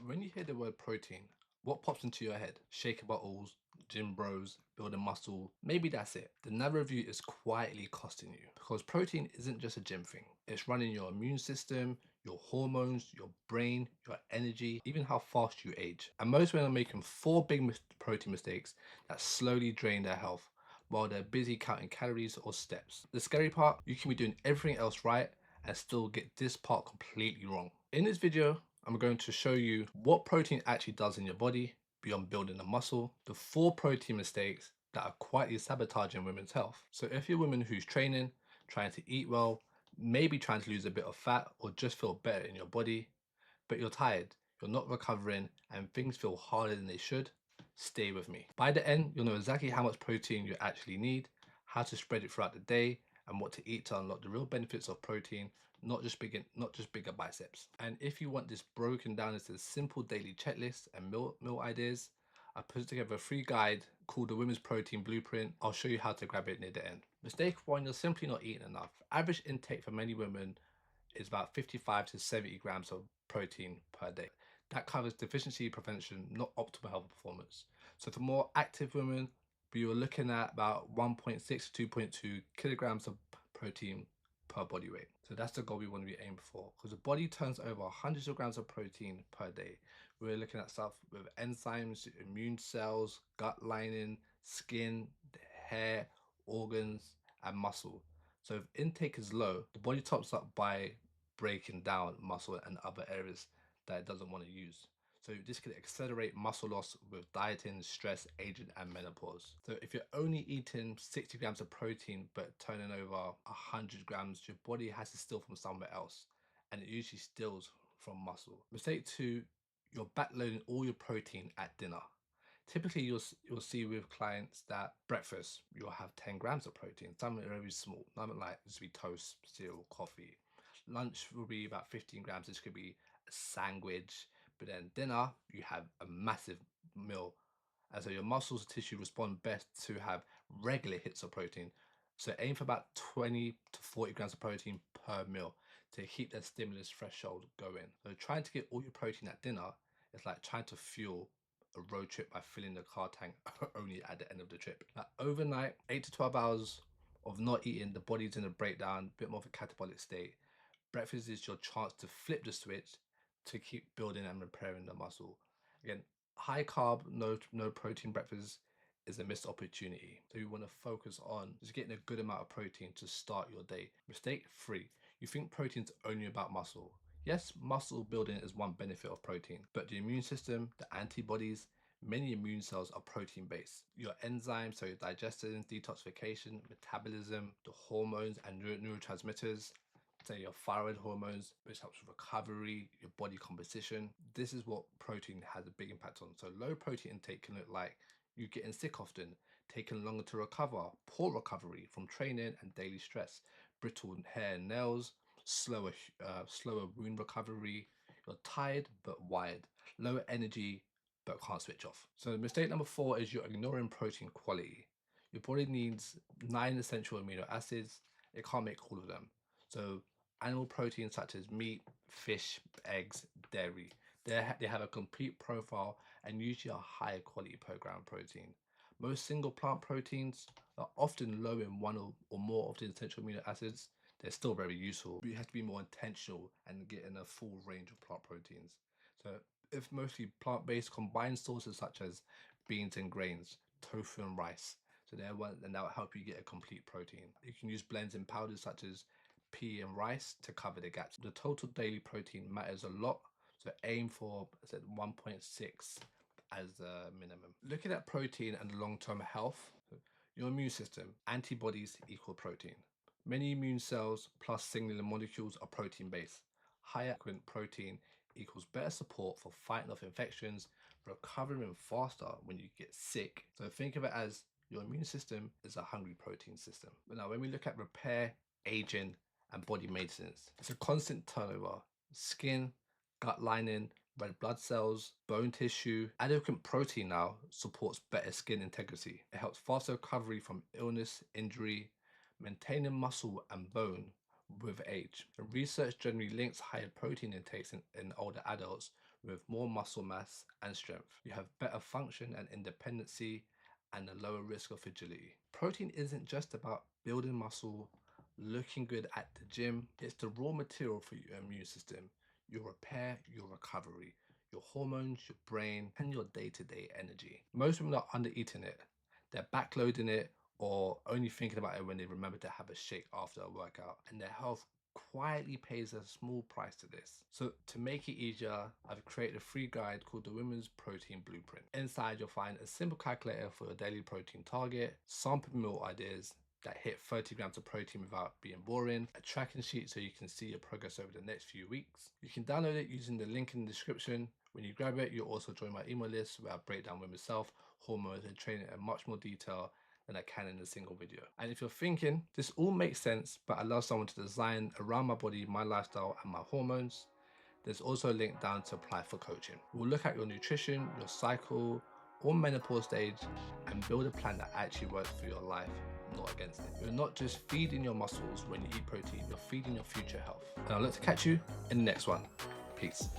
When you hear the word protein, what pops into your head? Shaker bottles, gym bros, building muscle. Maybe that's it. The narrow view is quietly costing you because protein isn't just a gym thing. It's running your immune system, your hormones, your brain, your energy, even how fast you age. And most men are making four big protein mistakes that slowly drain their health while they're busy counting calories or steps. The scary part, you can be doing everything else right and still get this part completely wrong. In this video, I'm going to show you what protein actually does in your body beyond building a muscle, the four protein mistakes that are quietly sabotaging women's health. So if you're a woman who's training, trying to eat well, maybe trying to lose a bit of fat or just feel better in your body, but you're tired, you're not recovering, and things feel harder than they should, stay with me. By the end, you'll know exactly how much protein you actually need, how to spread it throughout the day, and what to eat to unlock the real benefits of protein, not just bigger biceps. And if you want this broken down into a simple daily checklist and meal ideas, I put together a free guide called the Women's Protein Blueprint. I'll show you how to grab it near the end. Mistake one, you're simply not eating enough. Average intake for many women is about 55 to 70 grams of protein per day. That covers deficiency prevention, not optimal health performance. So for more active women, we were looking at about 1.6 to 2.2 kilograms of protein per body weight. So that's the goal we want to be aiming for, because the body turns over hundreds of grams of protein per day. We're looking at stuff with enzymes, immune cells, gut lining, skin, hair, organs, and muscle. So if intake is low, the body tops up by breaking down muscle and other areas that it doesn't want to use. So this could accelerate muscle loss with dieting, stress, aging, and menopause. So if you're only eating 60 grams of protein but turning over 100 grams, your body has to steal from somewhere else, and it usually steals from muscle. Mistake two, you're backloading all your protein at dinner. Typically, you'll see with clients that breakfast you'll have 10 grams of protein. Some are very small. Some like this will be toast, cereal, coffee. Lunch will be about 15 grams. This could be a sandwich. But then dinner, you have a massive meal. And so your muscles and tissue respond best to have regular hits of protein. So aim for about 20 to 40 grams of protein per meal to keep that stimulus threshold going. So trying to get all your protein at dinner is like trying to fuel a road trip by filling the car tank only at the end of the trip. Now, overnight, 8 to 12 hours of not eating, the body's in a breakdown, a bit more of a catabolic state. Breakfast is your chance to flip the switch to keep building and repairing the muscle. Again, high carb, no protein breakfast is a missed opportunity. So you want to focus on just getting a good amount of protein to start your day. Mistake three, you think protein's only about muscle. Yes, muscle building is one benefit of protein, but the immune system, the antibodies, many immune cells are protein based. Your enzymes, so your digestion, detoxification, metabolism, the hormones and neurotransmitters, say your thyroid hormones, which helps with recovery, your body composition. This is what protein has a big impact on. So low protein intake can look like you getting sick often, taking longer to recover, poor recovery from training and daily stress, brittle hair and nails, slower wound recovery. You're tired but wired, lower energy but can't switch off. So mistake number four is you're ignoring protein quality. Your body needs 9 essential amino acids. It can't make all of them. So animal proteins such as meat, fish, eggs, dairy, they have a complete profile and usually a higher quality per gram protein. Most single plant proteins are often low in one or more of the essential amino acids. They're still very useful, but you have to be more intentional and get in a full range of plant proteins. So if mostly plant-based, combined sources such as beans and grains, tofu and rice, so and that will help you get a complete protein. You can use blends and powders such as pea and rice to cover the gaps. The total daily protein matters a lot, so aim for, I said, 1.6 as a minimum. Looking at protein and long-term health, your immune system, antibodies equal protein. Many immune cells plus signaling molecules are protein-based. Higher protein equals better support for fighting off infections, recovering faster when you get sick. So think of it as your immune system is a hungry protein system. But now when we look at repair, aging, and body maintenance, it's a constant turnover. Skin, gut lining, red blood cells, bone tissue. Adequate protein now supports better skin integrity. It helps faster recovery from illness, injury, maintaining muscle and bone with age. And research generally links higher protein intakes in older adults with more muscle mass and strength. You have better function and independency and a lower risk of fragility. Protein isn't just about building muscle, looking good at the gym. It's the raw material for your immune system, your repair, your recovery, your hormones, your brain, and your day-to-day energy. Most women are under-eating it. They're backloading it or only thinking about it when they remember to have a shake after a workout, and their health quietly pays a small price to this. So to make it easier, I've created a free guide called the Women's Protein Blueprint. Inside you'll find a simple calculator for your daily protein target, sample meal ideas that hit 30 grams of protein without being boring, a tracking sheet so you can see your progress over the next few weeks. You can download it using the link in the description. When you grab it, you'll also join my email list where I break down women's health, hormones, and training in much more detail than I can in a single video. And if you're thinking, this all makes sense, but I love someone to design around my body, my lifestyle, and my hormones, there's also a link down to apply for coaching. We'll look at your nutrition, your cycle, or menopause stage, and build a plan that actually works for your life, not against it. You're not just feeding your muscles when you eat protein, you're feeding your future health. And I'll look to catch you in the next one. Peace.